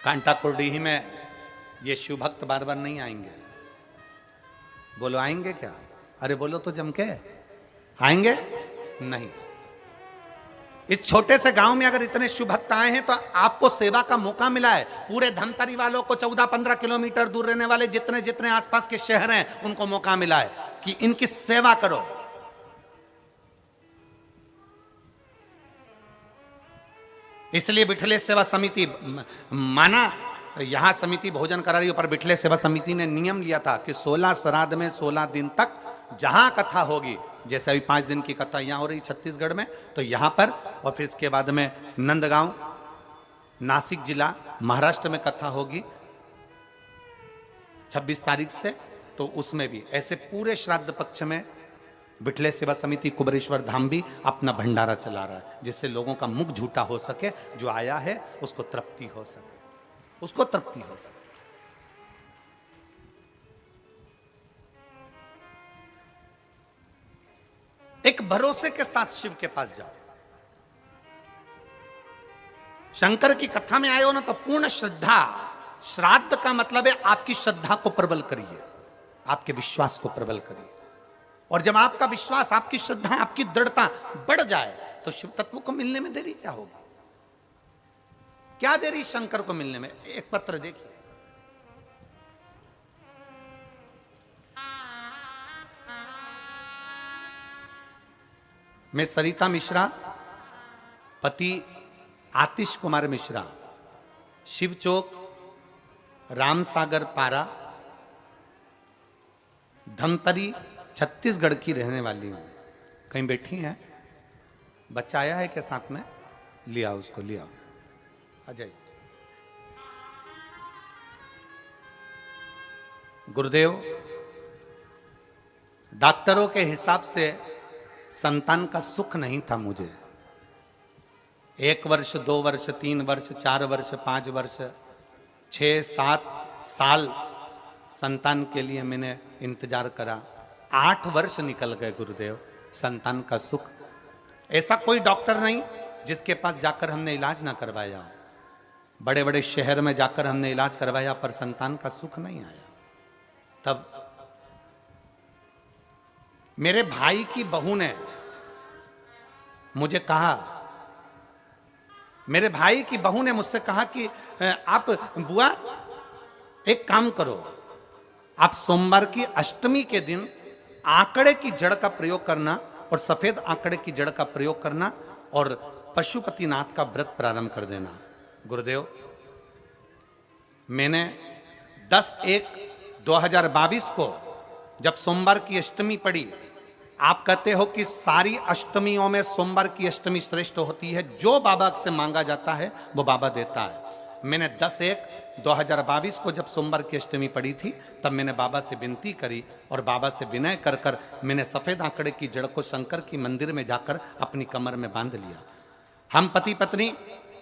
कांटा कुर्डी में ये शिव भक्त बार बार नहीं आएंगे। बोलो आएंगे क्या? अरे बोलो तो जम के, आएंगे नहीं। इस छोटे से गांव में अगर इतने शिव भक्त आए हैं तो आपको सेवा का मौका मिला है। पूरे धमतरी वालों को 14-15 किलोमीटर दूर रहने वाले जितने जितने आसपास के शहर हैं उनको मौका मिला है कि इनकी सेवा करो। इसलिए बिठले सेवा समिति माना, यहां समिति भोजन करा रही है, पर बिठले सेवा समिति ने नियम लिया था कि 16 श्राद्ध में 16 दिन तक जहां कथा होगी, जैसे अभी 5 दिन की कथा यहां हो रही छत्तीसगढ़ में, तो यहां पर, और फिर इसके बाद में नंदगांव नासिक जिला महाराष्ट्र में कथा होगी 26 तारीख से, तो उसमें भी ऐसे पूरे श्राद्ध पक्ष में बिठले सेवा समिति कुबरेश्वर धाम भी अपना भंडारा चला रहा है, जिससे लोगों का मुख झूठा हो सके, जो आया है उसको तृप्ति हो सके, उसको तृप्ति हो सके। एक भरोसे के साथ शिव के पास जाओ। शंकर की कथा में आए हो ना तो पूर्ण श्रद्धा, श्राद्ध का मतलब है आपकी श्रद्धा को प्रबल करिए, आपके विश्वास को प्रबल करिए। और जब आपका विश्वास, आपकी श्रद्धा, आपकी दृढ़ता बढ़ जाए तो शिव तत्व को मिलने में देरी क्या होगी? क्या देरी शंकर को मिलने में? एक पत्र देखिए, मैं सरिता मिश्रा, पति आतिश कुमार मिश्रा, शिव चौक, रामसागर पारा, धमतरी, छत्तीसगढ़ की रहने वाली हूं। कहीं बैठी हैं? बच्चा आया है क्या साथ में? लिया उसको, लिया, आ जाइए। गुरुदेव, डॉक्टरों के हिसाब से संतान का सुख नहीं था मुझे। 1 वर्ष, 2 वर्ष, 3 वर्ष, 4 वर्ष, 5 वर्ष, 6-7 साल संतान के लिए मैंने इंतजार करा। 8 वर्ष निकल गए गुरुदेव, संतान का सुख। ऐसा कोई डॉक्टर नहीं जिसके पास जाकर हमने इलाज ना करवाया। बड़े बड़े शहर में जाकर हमने इलाज करवाया पर संतान का सुख नहीं आया। तब मेरे भाई की बहू ने मुझे कहा, मेरे भाई की बहू ने मुझसे कहा कि आप बुआ एक काम करो, आप सोमवार की अष्टमी के दिन आंकड़े की जड़ का प्रयोग करना और सफेद आंकड़े की जड़ का प्रयोग करना और पशुपतिनाथ का व्रत प्रारंभ कर देना। गुरुदेव, मैंने 10/1/2022 को जब सोमवार की अष्टमी पड़ी, आप कहते हो कि सारी अष्टमियों में सोमवार की अष्टमी श्रेष्ठ होती है, जो बाबा से मांगा जाता है वो बाबा देता है। मैंने 10/1/2022 को जब सोमवार की अष्टमी पड़ी थी तब मैंने बाबा से विनती करी और बाबा से विनय कर कर मैंने सफेद आंकड़े की जड़ को शंकर की मंदिर में जाकर अपनी कमर में बांध लिया। हम पति पत्नी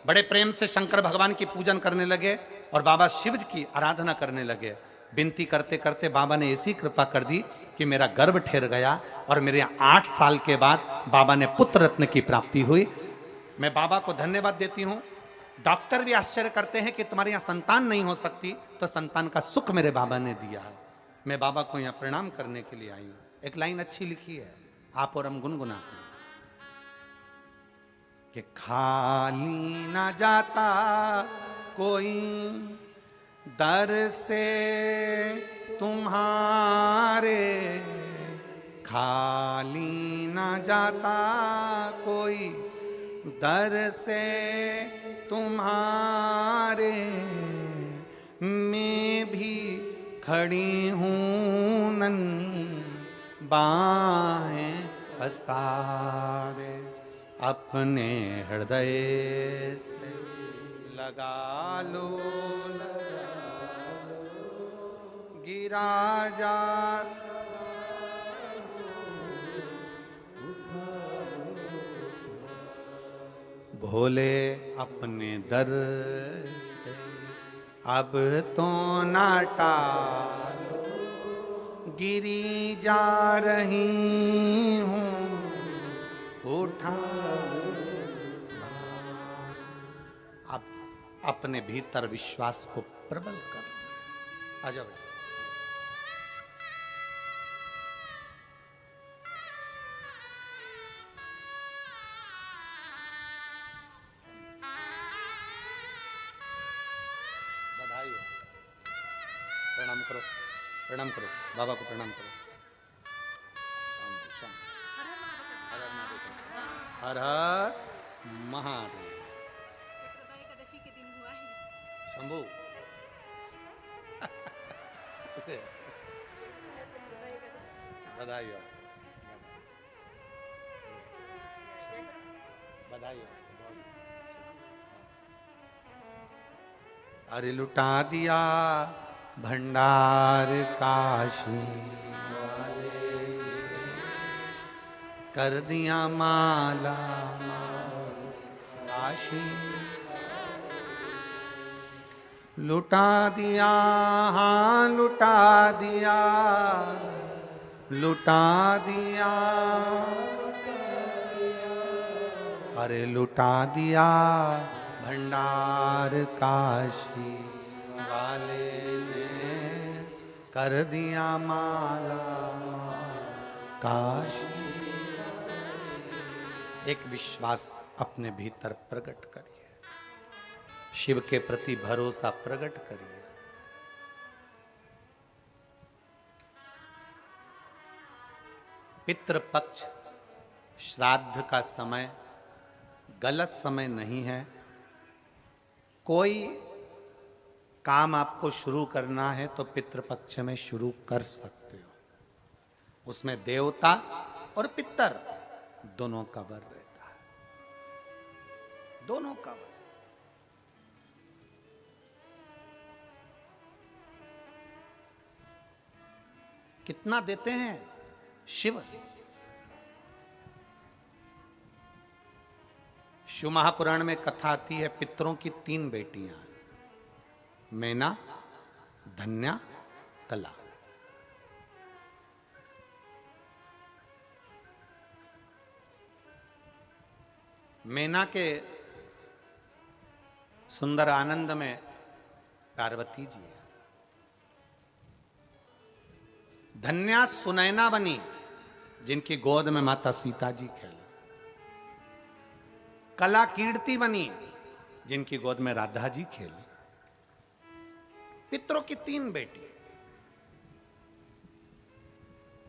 बड़े प्रेम से शंकर भगवान की पूजन करने लगे और बाबा शिव की आराधना करने लगे। विनती करते करते बाबा ने ऐसी कृपा कर दी कि मेरा गर्भ ठहर गया और मेरे 8 साल के बाद बाबा ने पुत्र रत्न की प्राप्ति हुई। मैं बाबा को धन्यवाद देती हूँ। डॉक्टर भी आश्चर्य करते हैं कि तुम्हारे यहाँ संतान नहीं हो सकती, तो संतान का सुख मेरे बाबा ने दिया है। मैं बाबा को यहाँ प्रणाम करने के लिए आई हूँ। एक लाइन अच्छी लिखी है, आप और हम गुनगुनाते हैं कि खाली ना जाता कोई दर से तुम्हारे, खाली ना जाता कोई दर से तुम्हारे, मैं भी खड़ी हूँ नन्ही बाहें पसारे, अपने हृदय से लगा लो, गिरा जा भोले अपने दर से अब तो ना टालो, गिरी जा रही हूँ उठा। अपने भीतर विश्वास को प्रबल कर लिया। आ जाओ। बधाई हो। प्रणाम करो, प्रणाम करो, बाबा को प्रणाम करो। हर हर महादेव। एकादशी के दिन हुआ है शंभू बधाई हो, बधाई हो। अरे लुटा दिया भंडार काशी वाले, कर दिया माला काशी, लुटा दिया, हाँ लुटा दिया, लुटा दिया, अरे लुटा दिया भंडार काशी वाले ने, कर दिया माला काशी। एक विश्वास अपने भीतर प्रकट करिए, शिव के प्रति भरोसा प्रकट करिए। पितृपक्ष श्राद्ध का समय गलत समय नहीं है। कोई काम आपको शुरू करना है तो पितृपक्ष में शुरू कर सकते हो। उसमें देवता और पितर दोनों का वर रहता है, दोनों का वर। कितना देते हैं शिव? शिव महापुराण में कथा आती है, पितरों की 3 बेटियां, मैना, धन्या, कला। मैना के सुंदर आनंद में पार्वती जी है, धन्या सुनैना बनी जिनकी गोद में माता सीता जी खेले, कला कीर्ति बनी जिनकी गोद में राधा जी खेले। पितरों की 3 बेटी।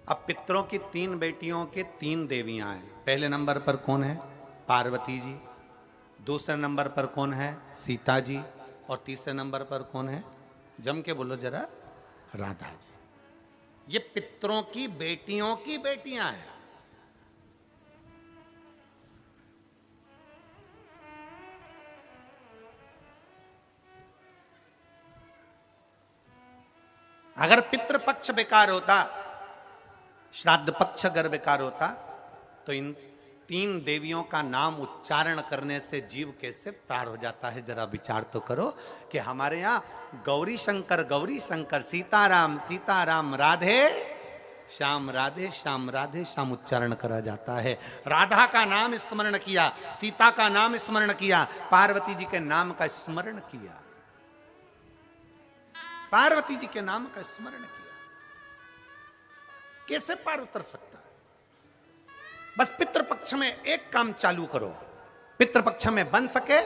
अब पितरों की 3 बेटियों के 3 देवियां हैं। पहले नंबर पर कौन है? पार्वती जी। दूसरे नंबर पर कौन है? सीता जी। और तीसरे नंबर पर कौन है? जम के बोलो जरा, राधा जी। ये पितरों की बेटियों की बेटियां हैं। अगर पितृपक्ष बेकार होता, श्राद्ध पक्ष अगर बेकार होता, तो इन 3 देवियों का नाम उच्चारण करने से जीव कैसे पार हो जाता है। जरा विचार तो करो कि हमारे यहां गौरी शंकर, सीताराम सीताराम, राधे श्याम, राधे श्याम, राधे श्याम उच्चारण करा जाता है। राधा का नाम स्मरण किया, सीता का नाम स्मरण किया, पार्वती जी के नाम का स्मरण किया, पार्वती जी के नाम का स्मरण किया। कैसे पार उतर सकता है? बस पितृपक्ष में एक काम चालू करो। पितृपक्ष में बन सके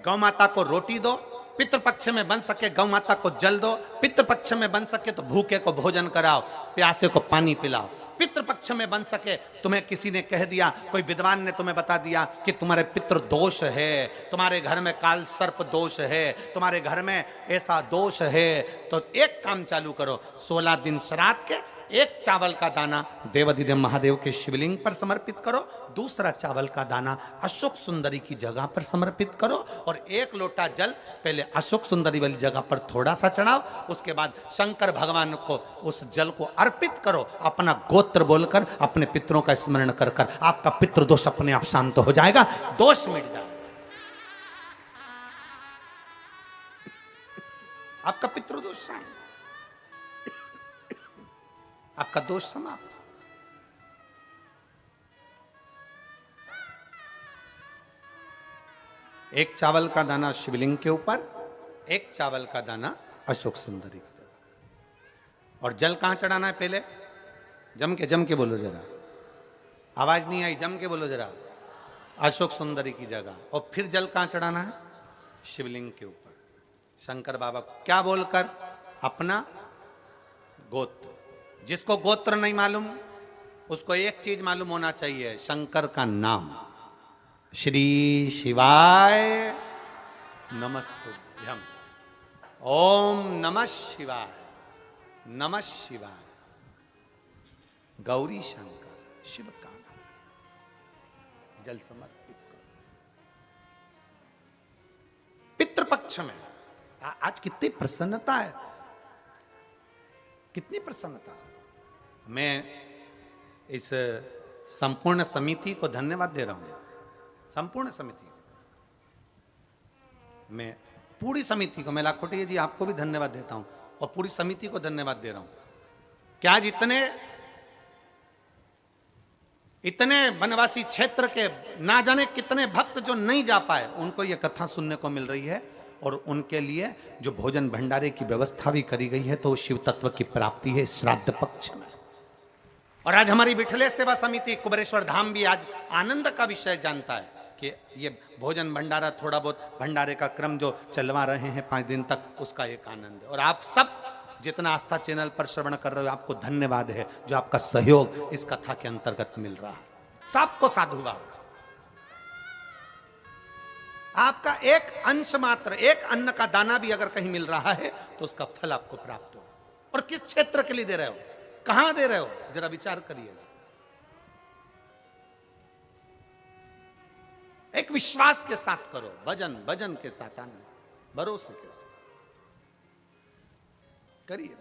गौ माता को रोटी दो, पितृपक्ष में बन सके गौ माता को जल दो, पितृपक्ष में बन सके तो भूखे को भोजन कराओ, प्यासे को पानी पिलाओ। पितृपक्ष में बन सके, तुम्हें किसी ने कह दिया, कोई विद्वान ने तुम्हें बता दिया कि तुम्हारे पितृ दोष है, तुम्हारे घर में काल सर्प दोष है, तुम्हारे घर में ऐसा दोष है, तो एक काम चालू करो। 16 दिन श्राद्ध के एक चावल का दाना देवाधिदेव महादेव के शिवलिंग पर समर्पित करो, दूसरा चावल का दाना अशोक सुंदरी की जगह पर समर्पित करो, और 1 लोटा जल पहले अशोक सुंदरी वाली जगह पर थोड़ा सा चढ़ाओ, उसके बाद शंकर भगवान को उस जल को अर्पित करो। अपना गोत्र बोलकर अपने पितरों का स्मरण कर कर आपका पितृदोष अपने आप शांत हो जाएगा, दोष मिट जाएगा, आपका पितृदोष शांत, आपका दोष समाप्त। एक चावल का दाना शिवलिंग के ऊपर, एक चावल का दाना अशोक सुंदरी की जगह। और जल कहां चढ़ाना है पहले? जम के बोलो जरा, आवाज नहीं आई, जम के बोलो जरा। अशोक सुंदरी की जगह। और फिर जल कहां चढ़ाना है? शिवलिंग के ऊपर। शंकर बाबा क्या बोलकर? अपना गोत्र। जिसको गोत्र नहीं मालूम उसको एक चीज मालूम होना चाहिए, शंकर का नाम। श्री शिवाय नमस्तुभ्यम। ओम नमः शिवाय, नमः शिवाय। गौरी शंकर शिव का नाम। जल समर्पित करो। पितृपक्ष में आज कितनी प्रसन्नता है, कितनी प्रसन्नता। मैं इस संपूर्ण समिति को धन्यवाद दे रहा हूं, संपूर्ण समिति। मैं पूरी समिति को, मैं लाखोटिया जी आपको भी धन्यवाद देता हूं और पूरी समिति को धन्यवाद दे रहा हूं कि आज इतने वनवासी क्षेत्र के ना जाने कितने भक्त जो नहीं जा पाए उनको यह कथा सुनने को मिल रही है। और उनके लिए जो भोजन भंडारे की व्यवस्था भी करी गई है, तो शिव तत्व की प्राप्ति है श्राद्ध पक्ष में। और आज हमारी विठलेश सेवा समिति कुबेरेश्वर धाम भी आज आनंद का विषय जानता है कि ये भोजन भंडारा, थोड़ा बहुत भंडारे का क्रम जो चलवा रहे हैं 5 दिन तक, उसका एक आनंद है। और आप सब जितना आस्था चैनल पर श्रवण कर रहे हो, आपको धन्यवाद है जो आपका सहयोग इस कथा के अंतर्गत मिल रहा है। सबको साधुवाद। आपका एक अंश मात्र, एक अन्न का दाना भी अगर कहीं मिल रहा है तो उसका फल आपको प्राप्त हो। और किस क्षेत्र के लिए दे रहे हो, कहां दे रहे हो, जरा विचार करिएगा। एक विश्वास के साथ करो, भजन के साथ, आनंद भरोसे के साथ करिए।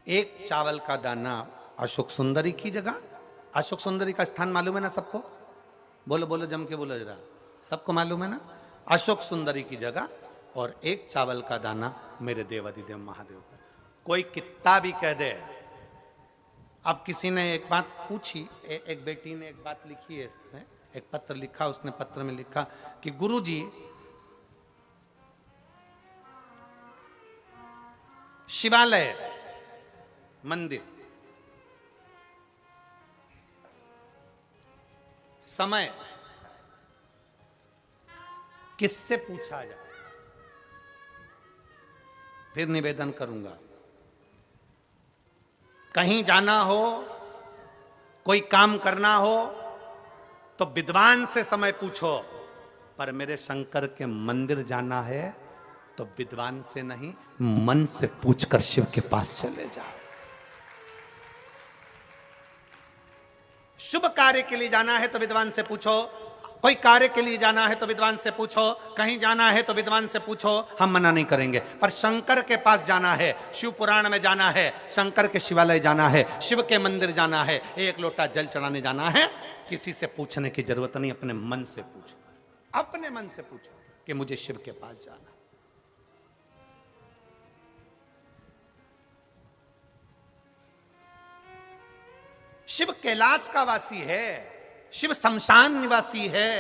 एक चावल का दाना अशोक सुंदरी की जगह। अशोक सुंदरी का स्थान मालूम है ना सबको? बोलो बोलो, जम के बोलो जरा, सबको मालूम है ना? अशोक सुंदरी की जगह और एक चावल का दाना मेरे देवाधिदेव महादेव का। कोई कितना भी कह दे। अब किसी ने एक बात पूछी, एक बेटी ने एक बात लिखी है, इसमें एक पत्र लिखा, उसने पत्र में लिखा कि गुरुजी, शिवालय मंदिर समय किससे पूछा जाए? फिर निवेदन करूंगा, कहीं जाना हो, कोई काम करना हो तो विद्वान से समय पूछो, पर मेरे शंकर के मंदिर जाना है तो विद्वान से नहीं, मन से पूछकर शिव के पास चले जाओ। शुभ कार्य के लिए जाना है तो विद्वान से पूछो, कोई कार्य के लिए जाना है तो विद्वान से पूछो, कहीं जाना है तो विद्वान से पूछो, हम मना नहीं करेंगे। पर शंकर के पास जाना है, शिव पुराण में जाना है, शंकर के शिवालय जाना है, शिव के मंदिर जाना है, एक लोटा जल चढ़ाने जाना है, किसी से पूछने की जरूरत नहीं, अपने मन से पूछो, अपने मन से पूछो कि मुझे शिव के पास जाना। शिव कैलाश का वासी है, शिव शमशान निवासी है,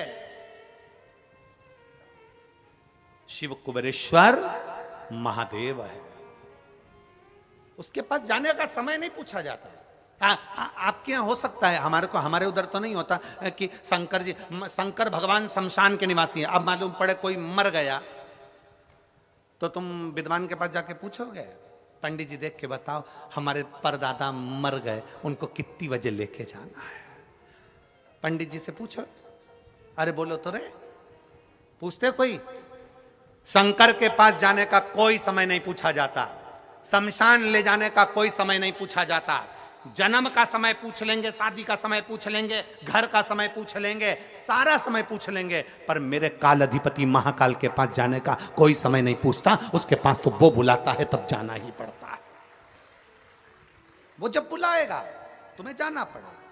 शिव कुबेरेश्वर महादेव है। उसके पास जाने का समय नहीं पूछा जाता। आपके यहां हो सकता है, हमारे उधर तो नहीं होता कि शंकर भगवान शमशान के निवासी हैं। अब मालूम पड़े कोई मर गया तो तुम विद्वान के पास जाके पूछोगे, पंडित जी देख के बताओ हमारे परदादा मर गए, उनको कितनी बजे लेके जाना है? पंडित जी से पूछो। अरे बोलो तो रे, पूछते कोई? शंकर के पास जाने का कोई समय नहीं पूछा जाता, शमशान ले जाने का कोई समय नहीं पूछा जाता। जन्म का समय पूछ लेंगे, शादी का समय पूछ लेंगे, घर का समय पूछ लेंगे, सारा समय पूछ लेंगे, पर मेरे काल अधिपति महाकाल के पास जाने का कोई समय नहीं पूछता। उसके पास तो वो बुलाता है तब जाना ही पड़ता है। वो जब बुलाएगा तुम्हें जाना पड़ेगा।